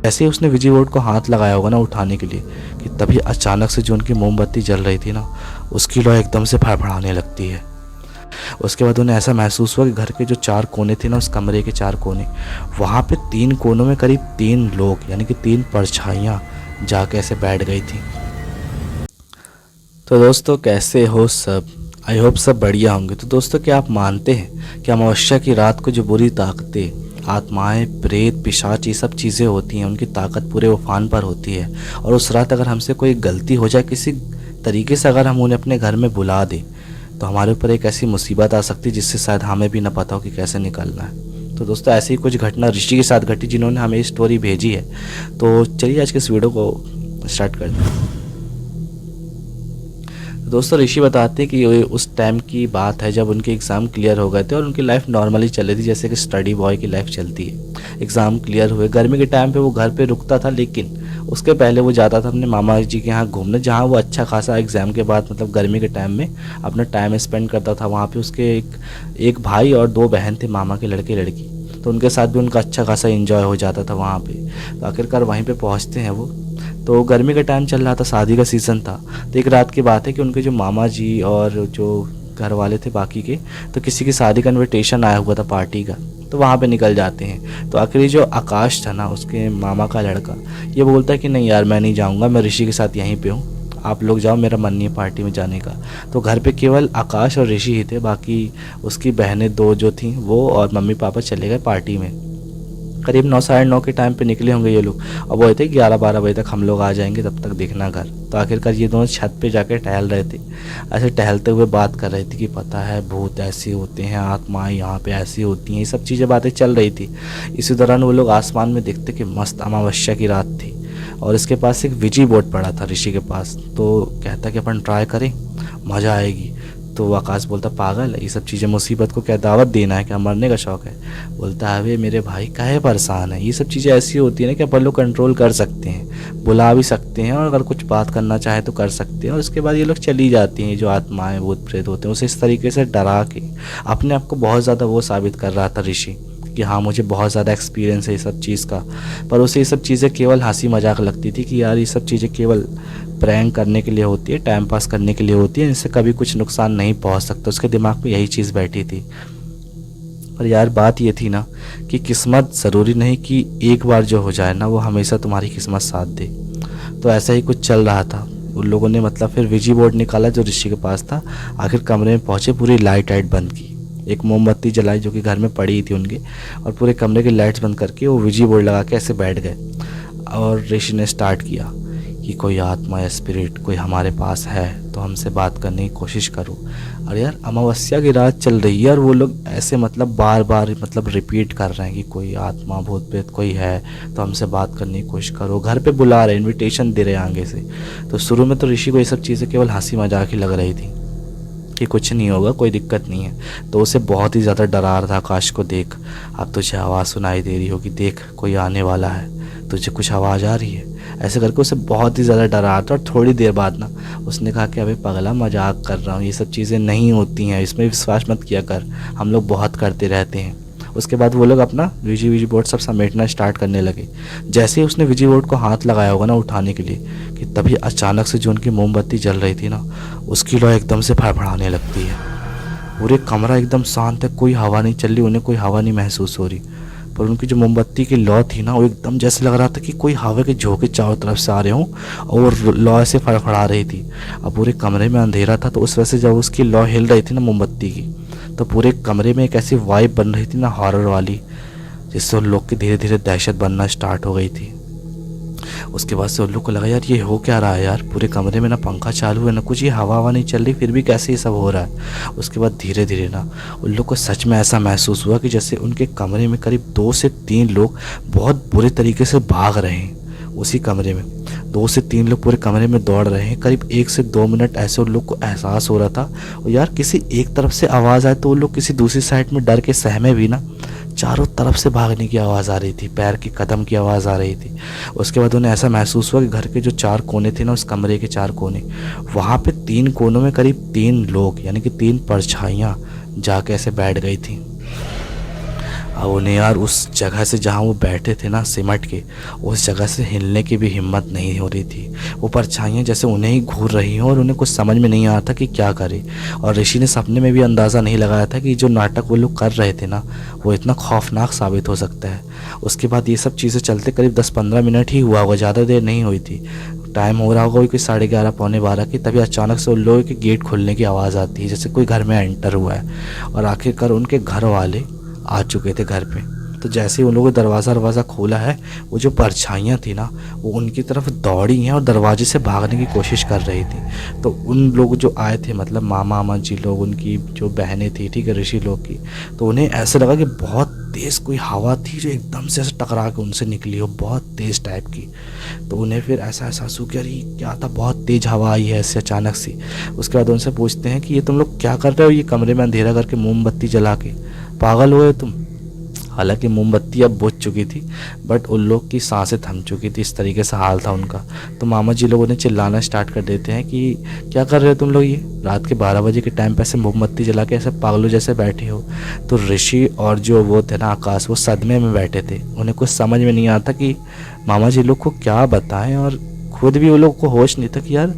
ऐसे ही उसने विजी बोर्ड को हाथ लगाया होगा ना उठाने के लिए कि तभी अचानक से जो उनकी मोमबत्ती जल रही थी ना, उसकी लौ एकदम से फड़फड़ाने लगती है। उसके बाद उन्हें ऐसा महसूस हुआ कि घर के जो 4 कोने थे ना, उस कमरे के 4 कोने, वहाँ पे 3 कोनों में करीब 3 लोग यानी कि 3 परछाइयाँ जाके ऐसे बैठ गई थी। तो दोस्तों कैसे हो सब? आई होप सब बढ़िया होंगे। तो दोस्तों क्या आप मानते हैं कि अमावस्या की रात को जो बुरी ताकतें, आत्माएं, प्रेत, पिशाच, ये सब चीज़ें होती हैं, उनकी ताकत पूरे उफान पर होती है, और उस रात अगर हमसे कोई गलती हो जाए, किसी तरीके से अगर हम उन्हें अपने घर में बुला दें, तो हमारे ऊपर एक ऐसी मुसीबत आ सकती है जिससे शायद हमें भी ना पता हो कि कैसे निकलना है। तो दोस्तों ऐसी ही कुछ घटना ऋषि के साथ घटी, जिन्होंने हमें ये स्टोरी भेजी है। तो चलिए आज के इस वीडियो को स्टार्ट करते हैं। दोस्तों ऋषि बताते हैं कि ये उस टाइम की बात है जब उनके एग्ज़ाम क्लियर हो गए थे और उनकी लाइफ नॉर्मली चल रही थी, जैसे कि स्टडी बॉय की लाइफ चलती है। एग्ज़ाम क्लियर हुए, गर्मी के टाइम पे वो घर पे रुकता था, लेकिन उसके पहले वो जाता था अपने मामा जी के यहाँ घूमने, जहाँ वो अच्छा खासा एग्ज़ाम के बाद मतलब गर्मी के टाइम में अपना टाइम स्पेंड करता था। वहाँ पर उसके एक भाई और 2 बहन थे, मामा के लड़के लड़की, तो उनके साथ भी उनका अच्छा खासा इंजॉय हो जाता था वहाँ पर। तो आखिरकार वहीं पर पहुँचते हैं वो। तो गर्मी का टाइम चल रहा था, शादी का सीज़न था। तो एक रात की बात है कि उनके जो मामा जी और जो घर वाले थे बाकी के, तो किसी की शादी का इन्विटेशन आया हुआ था पार्टी का, तो वहाँ पे निकल जाते हैं। तो आखिरी जो आकाश था ना, उसके मामा का लड़का, ये बोलता है कि नहीं यार मैं नहीं जाऊँगा, मैं ऋषि के साथ यहीं पे हूँ, आप लोग जाओ, मेरा मन नहीं है पार्टी में जाने का। तो घर पे केवल आकाश और ऋषि ही थे, बाकी उसकी बहनें 2 जो थीं वो और मम्मी पापा चले गए पार्टी में। करीब 9 साढ़े 9 के टाइम पे निकले होंगे ये लोग, और वो थे 11-12 बजे तक हम लोग आ जाएंगे, तब तक देखना घर। तो आखिरकार ये दोनों छत पे जाके टहल रहे थे। ऐसे टहलते हुए बात कर रहे थे कि पता है भूत ऐसे होते हैं, आत्माएं यहाँ पे ऐसी होती हैं, ये सब चीज़ें बातें चल रही थी। इसी दौरान वो लोग आसमान में देखते कि मस्त अमावस्या की रात थी, और इसके पास एक विजी बोर्ड पड़ा था ऋषि के पास। तो कहता कि अपन ट्राई करें, मज़ा आएगी। तो आकाश बोलता पागल है, ये सब चीज़ें मुसीबत को क्या दावत देना है, क्या मरने का शौक़ है? बोलता है अबे मेरे भाई काहे परेशान है, ये सब चीज़ें ऐसी होती है ना कि अपन लोग कंट्रोल कर सकते हैं, बुला भी सकते हैं, और अगर कुछ बात करना चाहे तो कर सकते हैं, और उसके बाद ये लोग चली जाती हैं। जो आत्माएं भूत प्रेत होते हैं उसे इस तरीके से डरा के अपने आप को बहुत ज़्यादा वो साबित कर रहा था ऋषि कि हाँ मुझे बहुत ज़्यादा एक्सपीरियंस है ये सब चीज़ का। पर उसे ये सब चीज़ें केवल हंसी मजाक लगती थी कि यार ये सब चीज़ें केवल प्रैंक करने के लिए होती है, टाइम पास करने के लिए होती है, इनसे कभी कुछ नुकसान नहीं पहुंच सकता। उसके दिमाग में यही चीज़ बैठी थी। पर यार बात ये थी ना कि किस्मत ज़रूरी नहीं कि एक बार जो हो जाए ना वो हमेशा तुम्हारी किस्मत साथ दे। तो ऐसा ही कुछ चल रहा था। उन लोगों ने मतलब फिर विजी बोर्ड निकाला जो ऋषि के पास था। आखिर कमरे में पहुँचे, पूरी लाइट बंद की, एक मोमबत्ती जलाई जो कि घर में पड़ी थी उनके, और पूरे कमरे की लाइट्स बंद करके वो विजी बोर्ड लगा के ऐसे बैठ गए। और ऋषि ने स्टार्ट किया कि कोई आत्मा या स्पिरिट कोई हमारे पास है तो हमसे बात करने की कोशिश करो। और यार अमावस्या की रात चल रही है और वो लोग ऐसे मतलब बार बार मतलब रिपीट कर रहे हैं कि कोई आत्मा भूत प्रेत कोई है तो हमसे बात करने की कोशिश करो। घर पे बुला रहे, इनविटेशन दे रहे हैं आगे से। तो शुरू में तो ऋषि को ये सब चीज़ें केवल हंसी मजाक ही लग रही थी कि कुछ नहीं होगा, कोई दिक्कत नहीं है। तो उसे बहुत ही ज़्यादा डरा रहा था आकाश को, देख अब तुझे आवाज़ सुनाई दे रही होगी, देख कोई आने वाला है, तुझे कुछ आवाज़ आ रही है, ऐसे करके उसे बहुत ही ज़्यादा डरा रहा था। और थोड़ी देर बाद ना उसने कहा कि अबे पगला मजाक कर रहा हूँ, ये सब चीज़ें नहीं होती हैं, इसमें विश्वास मत किया कर, हम लोग बहुत करते रहते हैं। उसके बाद वो लोग अपना विजी बोर्ड सब समेटना स्टार्ट करने लगे। जैसे ही उसने विजी बोर्ड को हाथ लगाया होगा ना उठाने के लिए, कि तभी अचानक से जो उनकी मोमबत्ती जल रही थी ना, उसकी लौ एकदम से फड़फड़ाने लगती है। पूरे कमरा एकदम शांत है, कोई हवा नहीं चल रही, उन्हें कोई हवा नहीं महसूस हो रही। पर उनकी जो मोमबत्ती की लौ थी ना, वो एकदम जैसे लग रहा था कि कोई हवा के झोंके चारों तरफ से आ रहे हों और लौ ऐसे फड़फड़ा रही थी। अब पूरे कमरे में अंधेरा था, तो उस वजह से जब उसकी लौ हिल रही थी ना मोमबत्ती की, तो पूरे कमरे में एक ऐसी वाइब बन रही थी ना हॉरर वाली, जिससे उन लोग की धीरे धीरे दहशत बनना स्टार्ट हो गई थी। उसके बाद से उन लोग को लगा यार ये हो क्या रहा है यार, पूरे कमरे में ना पंखा चालू है ना कुछ, ये हवा नहीं चल रही, फिर भी कैसे ये सब हो रहा है। उसके बाद धीरे धीरे ना उन लोग को सच में ऐसा महसूस हुआ कि जैसे उनके कमरे में करीब 2 से 3 लोग बहुत बुरे तरीके से भाग रहे हैं। उसी कमरे में 2 से 3 लोग पूरे कमरे में दौड़ रहे हैं। करीब 1 से 2 मिनट ऐसे उन लोग को एहसास हो रहा था। और यार किसी एक तरफ से आवाज़ आए तो वो लोग किसी दूसरी साइड में डर के सहमे भी ना, चारों तरफ से भागने की आवाज़ आ रही थी, पैर की कदम की आवाज़ आ रही थी। उसके बाद उन्हें ऐसा महसूस हुआ कि घर के जो 4 कोने थे ना, उस कमरे के 4 कोने, वहाँ पे 3 कोनों में करीब 3 लोग यानी कि 3 परछाइयाँ जाके ऐसे बैठ गई थी। अब उन्हें यार उस जगह से जहाँ वो बैठे थे ना सिमट के, उस जगह से हिलने की भी हिम्मत नहीं हो रही थी। वो परछाइयाँ जैसे उन्हें ही घूर रही हों और उन्हें कुछ समझ में नहीं आ रहा था कि क्या करे। और ऋषि ने सपने में भी अंदाज़ा नहीं लगाया था कि जो नाटक वो लोग कर रहे थे ना वो इतना खौफनाक साबित हो सकता है। उसके बाद ये सब चीज़ें चलते करीब 10-15 मिनट ही हुआ होगा, ज़्यादा देर नहीं हुई थी। टाइम हो रहा होगा कोई 11:30 पौने 12 की, तभी अचानक से उन लोगों के गेट खुलने की आवाज़ आती है जैसे कोई घर में एंटर हुआ है। और आखिरकार उनके घर वाले आ चुके थे घर पे। तो जैसे ही उन लोगों ने दरवाज़ा खोला है, वो जो परछाइयाँ थी ना वो उनकी तरफ दौड़ी हैं और दरवाजे से भागने की कोशिश कर रही थी। तो उन लोग जो आए थे मतलब मामा मामा जी लोग, उनकी जो बहनें थी ठीक है ऋषि लोग की, तो उन्हें ऐसा लगा कि बहुत तेज़ कोई हवा थी जो एकदम से ऐसे टकरा के उनसे निकली हो, बहुत तेज़ टाइप की। तो उन्हें फिर ऐसा एहसास हुआ कि अरे क्या था, बहुत तेज़ हवा आई है ऐसे अचानक सी। उसके बाद उनसे पूछते हैं कि ये तुम लोग क्या कर रहे हो ये कमरे में अंधेरा करके मोमबत्ती जला के, पागल हुए हो तुम। हालांकि मोमबत्ती अब बुझ चुकी थी बट उन लोग की सांसें थम चुकी थी, इस तरीके से हाल था उनका। तो मामा जी लोगों ने चिल्लाना स्टार्ट कर देते हैं कि क्या कर रहे हो तुम लोग, ये रात के 12 बजे के टाइम पे ऐसे मोमबत्ती जला के ऐसे पागलों जैसे बैठे हो। तो ऋषि और जो वो थे ना आकाश, वो सदमे में बैठे थे। उन्हें कुछ समझ में नहीं आता कि मामा जी लोग को क्या बताएं, और खुद भी वो लोग को होश नहीं था कि यार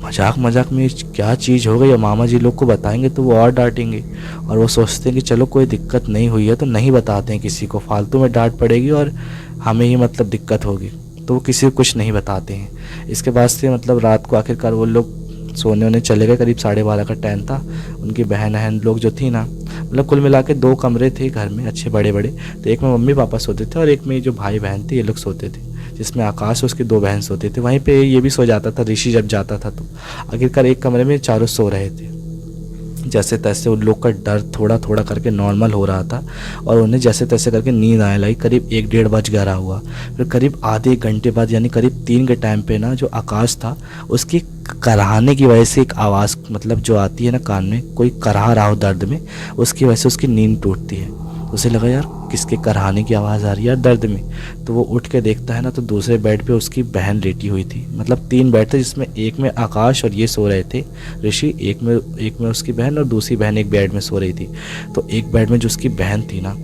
मजाक मजाक में क्या चीज़ हो गई, और मामा जी लोग को बताएंगे तो वो और डांटेंगे। और वो सोचते हैं कि चलो कोई दिक्कत नहीं हुई है तो नहीं बताते हैं किसी को, फालतू में डांट पड़ेगी और हमें ही मतलब दिक्कत होगी, तो वो किसी को कुछ नहीं बताते हैं। इसके बाद से मतलब रात को आखिरकार वो लोग सोने वोने चले गए। करीब 12:30 का टाइम था। उनकी बहन बहन लोग जो थी ना, मतलब कुल मिला के 2 कमरे थे घर में अच्छे बड़े बड़े। तो एक में मम्मी पापा सोते थे और एक में जो भाई बहन थे ये लोग सोते थे, जिसमें आकाश और उसकी 2 बहन सोते थे। वहीं पे ये भी सो जाता था ऋषि जब जाता था। तो आखिरकार एक कमरे में चारों सो रहे थे। जैसे तैसे उन लोग का डर थोड़ा थोड़ा करके नॉर्मल हो रहा था और उन्हें जैसे तैसे करके नींद आने लगी। करीब 1-1:30 बज गया हुआ। फिर करीब आधे घंटे बाद यानी करीब 3 के टाइम पे ना जो आकाश था उसकी कराहने की वजह से एक आवाज़ मतलब जो आती है ना कान में, कोई कराह रहा हो दर्द में, उसकी वजह से उसकी नींद टूटती है। उसे लगा यार किसके कराहने की आवाज़ आ रही है यार दर्द में। तो वो उठ के देखता है ना तो दूसरे बेड पे उसकी बहन लेटी हुई थी। मतलब 3 बेड थे जिसमें एक में आकाश और ये सो रहे थे ऋषि, एक में उसकी बहन और दूसरी बहन एक बेड में सो रही थी। तो एक बेड में जो उसकी बहन थी ना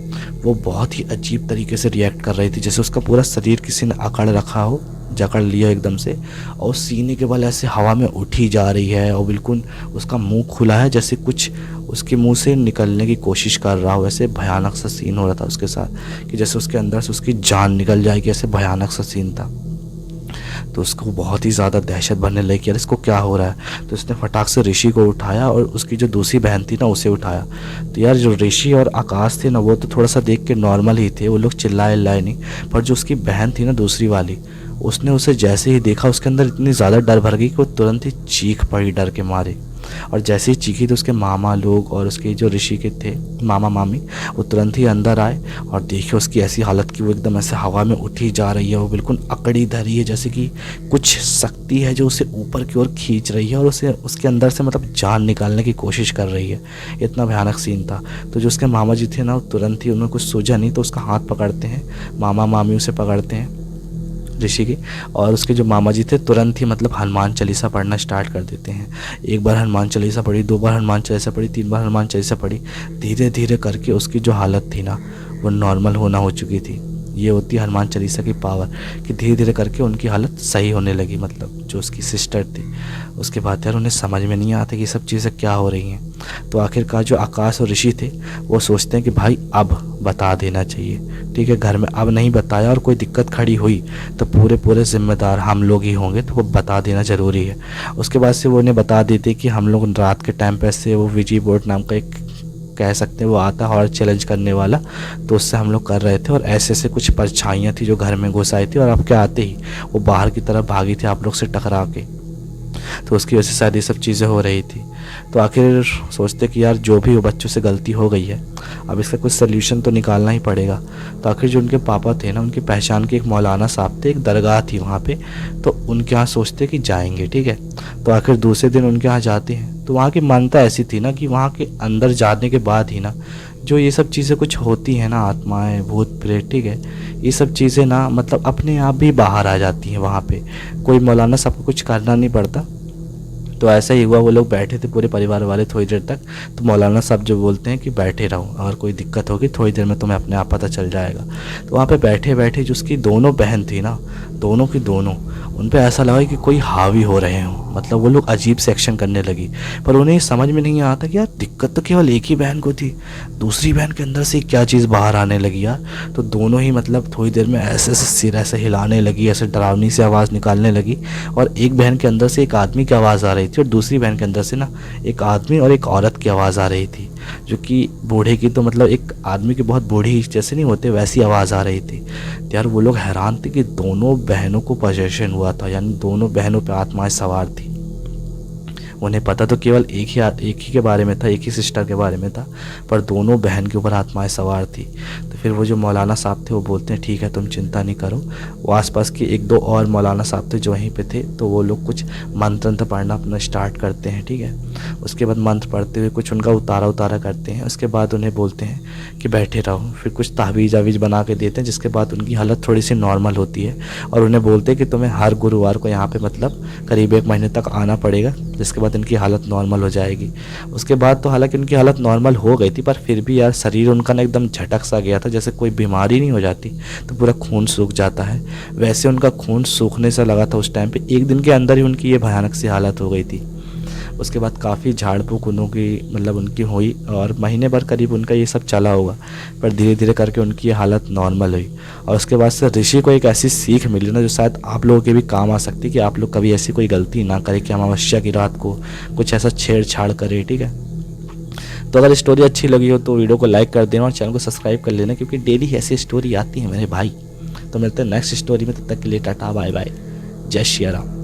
वो बहुत ही अजीब तरीके से रिएक्ट कर रही थी, जैसे उसका पूरा शरीर किसी ने अकड़ रखा हो, जकड़ लिया एकदम से, और सीने के बल ऐसे हवा में उठी जा रही है और बिल्कुल उसका मुंह खुला है जैसे कुछ उसके मुंह से निकलने की कोशिश कर रहा हो। ऐसे भयानक सा सीन हो रहा था उसके साथ कि जैसे उसके अंदर से उसकी जान निकल जाएगी, ऐसे भयानक सा सीन था। तो उसको बहुत ही ज़्यादा दहशत बनने लगी कि यार इसको क्या हो रहा है। तो उसने फटाक से ऋषि को उठाया और उसकी जो दूसरी बहन थी ना उसे उठाया। तो यार जो ऋषि और आकाश थे ना वो तो थोड़ा सा देख के नॉर्मल ही थे, वो लोग चिल्लाए नहीं। पर जो उसकी बहन थी ना दूसरी वाली, उसने उसे जैसे ही देखा उसके अंदर इतनी ज़्यादा डर भर गई कि वो तुरंत ही चीख पड़ी डर के मारे। और जैसे ही चीखी तो उसके मामा लोग और उसके जो ऋषि के थे मामा मामी वो तुरंत ही अंदर आए और देखे उसकी ऐसी हालत कि वो एकदम ऐसे हवा में उठी जा रही है, वो बिल्कुल अकड़ी धरी है जैसे कि कुछ शक्ति है जो उसे ऊपर की ओर खींच रही है और उसे उसके अंदर से मतलब जान निकालने की कोशिश कर रही है। इतना भयानक सीन था। तो जो उसके मामा जी थे ना वो तुरंत ही उन्हें कुछ सूझा नहीं तो उसका हाथ पकड़ते हैं, मामा मामी उसे पकड़ते हैं ऋषि की, और उसके जो मामा जी थे तुरंत ही मतलब हनुमान चालीसा पढ़ना स्टार्ट कर देते हैं। एक बार हनुमान चालीसा पढ़ी, 2 बार हनुमान चालीसा पढ़ी, 3 बार हनुमान चालीसा पढ़ी। धीरे धीरे करके उसकी जो हालत थी ना वो नॉर्मल होना हो चुकी थी। ये होती है हनुमान चालीसा की पावर कि धीरे धीरे करके उनकी हालत सही होने लगी। मतलब जो उसकी सिस्टर थी उसके बाद यार उन्हें समझ में नहीं आता कि सब चीज़ें क्या हो रही हैं। तो आखिरकार जो आकाश और ऋषि थे वो सोचते हैं कि भाई अब बता देना चाहिए, ठीक है। घर में अब नहीं बताया और कोई दिक्कत खड़ी हुई तो पूरे जिम्मेदार हम लोग ही होंगे, तो वो बता देना ज़रूरी है। उसके बाद से वो उन्हें बता देते कि हम लोग रात के टाइम पे से वो विजी बोर्ड नाम का एक कह सकते हैं वो आता है और चैलेंज करने वाला, तो उससे हम लोग कर रहे थे और ऐसे ऐसे कुछ परछाइयाँ थी जो घर में घुस आई थी और आपके आते ही वो बाहर की तरफ भागी थी आप लोग से टकरा के। तो उसकी वजह से शायद ये सब चीज़ें हो रही थी। तो आखिर सोचते कि यार जो भी हो बच्चों से गलती हो गई है, अब इसका कुछ सल्यूशन तो निकालना ही पड़ेगा। तो आखिर जो उनके पापा थे ना उनकी पहचान के एक मौलाना साहब थे, एक दरगाह थी वहाँ पे, तो उनके यहाँ सोचते कि जाएंगे, ठीक है। तो आखिर दूसरे दिन उनके यहाँ जाते हैं। तो वहाँ की मान्यता ऐसी थी ना कि वहाँ के अंदर जाने के बाद ही ना जो ये सब चीज़ें कुछ होती हैं ना, आत्माएं भूत प्रेत, ठीक है, ये सब चीज़ें ना मतलब अपने आप भी बाहर आ जाती हैं। वहाँ पे कोई मौलाना साहब को कुछ करना नहीं पड़ता, तो ऐसा ही हुआ, वो लोग बैठे थे पूरे परिवार वाले थोड़ी देर तक। तो मौलाना साहब जो बोलते हैं कि बैठे रहो, अगर कोई दिक्कत होगी थोड़ी देर में तुम्हें अपने आप पता चल जाएगा। तो वहाँ पे बैठे बैठे जो उसकी दोनों बहन थी ना, दोनों की दोनों, उन पे ऐसा लगा कि कोई हावी हो रहे हों, मतलब वो लोग अजीब से एक्शन करने लगी। पर उन्हें ये समझ में नहीं आता कि यार दिक्कत तो केवल एक ही बहन को थी, दूसरी बहन के अंदर से क्या चीज़ बाहर आने लगी यार। तो दोनों ही मतलब थोड़ी देर में ऐसे ऐसे सिर ऐसे हिलाने लगी, ऐसे डरावनी सी आवाज़ निकालने लगी। और एक बहन के अंदर से एक आदमी की आवाज़ आ रही थी और दूसरी बहन के अंदर से ना एक आदमी और एक औरत की आवाज़ आ रही थी, जो कि बूढ़े की, तो मतलब एक आदमी की बहुत बूढ़ी जैसे नहीं होते वैसी आवाज़ आ रही थी। तो यार वो लोग हैरान थे कि दोनों बहनों को पजेशन हुआ था, यानी दोनों बहनों पे आत्माएं सवार थी। उन्हें पता तो केवल एक ही के बारे में था, एक ही सिस्टर के बारे में था, पर दोनों बहन के ऊपर आत्माएं सवार थी। तो फिर वो जो मौलाना साहब थे वो बोलते हैं ठीक है तुम चिंता नहीं करो। वो आसपास के एक दो और मौलाना साहब थे जो वहीं पे थे, तो वो लोग कुछ मंत्र पढ़ना अपना स्टार्ट करते हैं, ठीक है। उसके बाद मंत्र पढ़ते हुए कुछ उनका उतारा करते हैं। उसके बाद उन्हें बोलते हैं कि बैठे रहो, फिर कुछ तावीज़ बना के देते हैं, जिसके बाद उनकी हालत थोड़ी सी नॉर्मल होती है। और उन्हें बोलते हैं कि तुम्हें हर गुरुवार को यहाँ पे मतलब करीब 1 महीने तक आना पड़ेगा, जिसके बाद इनकी हालत नॉर्मल हो जाएगी। उसके बाद तो हालांकि उनकी हालत नॉर्मल हो गई थी, पर फिर भी यार शरीर उनका ना एकदम झटक सा गया था, जैसे कोई बीमारी नहीं हो जाती तो पूरा खून सूख जाता है, वैसे उनका खून सूखने से लगा था उस टाइम पे। 1 दिन के अंदर ही उनकी ये भयानक सी हालत हो गई थी। उसके बाद काफ़ी झाड़ फूक उनकी मतलब उनकी हुई और महीने भर करीब उनका ये सब चला होगा, पर धीरे धीरे करके उनकी ये हालत नॉर्मल हुई। और उसके बाद से ऋषि को एक ऐसी सीख मिली ना, जो शायद आप लोगों के भी काम आ सकती है, कि आप लोग कभी ऐसी कोई गलती ना करें कि अमावस्या की रात को कुछ ऐसा छेड़छाड़ करें, ठीक है। तो अगर स्टोरी अच्छी लगी हो तो वीडियो को लाइक कर देना और चैनल को सब्सक्राइब कर लेना, क्योंकि डेली ऐसी स्टोरी आती है मेरे भाई। तो मिलते हैं नेक्स्ट स्टोरी में, तब तक के लिए टाटा बाय बाय, जय श्री राम।